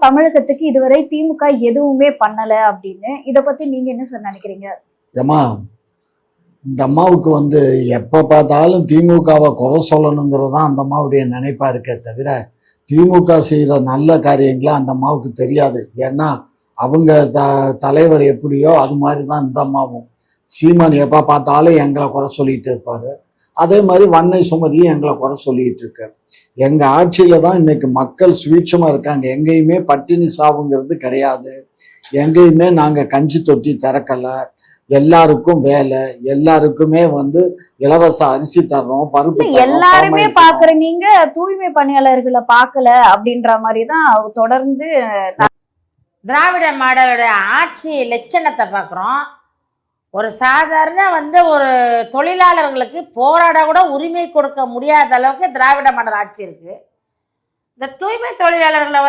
தமிழகத்துக்கு இதுவரை திமுக எதுவுமே பண்ணல அப்படின்னு. இத பத்தி நீங்க என்ன சார் நினைக்கிறீங்க? ஏம்மா, இந்த அம்மாவுக்கு எப்போ பார்த்தாலும் திமுகவை குறை சொல்லணுங்கிறது தான் அந்த அம்மாவுடைய நினைப்பா இருக்கே தவிர, திமுக செய்கிற நல்ல காரியங்களை அந்த அம்மாவுக்கு தெரியாது. ஏன்னா அவங்க தலைவர் எப்படியோ அது மாதிரி தான் இந்த அம்மாவும். சீமான் எப்போ பார்த்தாலும் எங்களை குறை சொல்லிட்டு இருப்பாரு. அதே மாதிரி வன்னை சுமதியும் எங்களை குறை சொல்லிட்டு இருக்கு. எங்க ஆட்சியில தான் இன்னைக்கு மக்கள் சுவீட்சமா இருக்காங்க. எங்கேயுமே பட்டினி சாவுங்கிறது கிடையாது. எங்கேயுமே நாங்க கஞ்சி தொட்டி திறக்கல. எல்லாருக்கும் வேலை, எல்லாருக்குமே இலவச அரிசி தர்றோம், பருப்பு எல்லாருமே பாக்குற நீங்க தூய்மை பணியாளர்களை பார்க்கல அப்படின்ற மாதிரி தான் தொடர்ந்து திராவிட மாடலோட ஆட்சி லட்சணத்தை பார்க்குறோம். ஒரு சாதாரண ஒரு தொழிலாளர்களுக்கு போராட கூட உரிமை கொடுக்க முடியாத அளவுக்கு திராவிட மாடல் ஆட்சி இருக்கு. இந்த தூய்மை தொழிலாளர்களை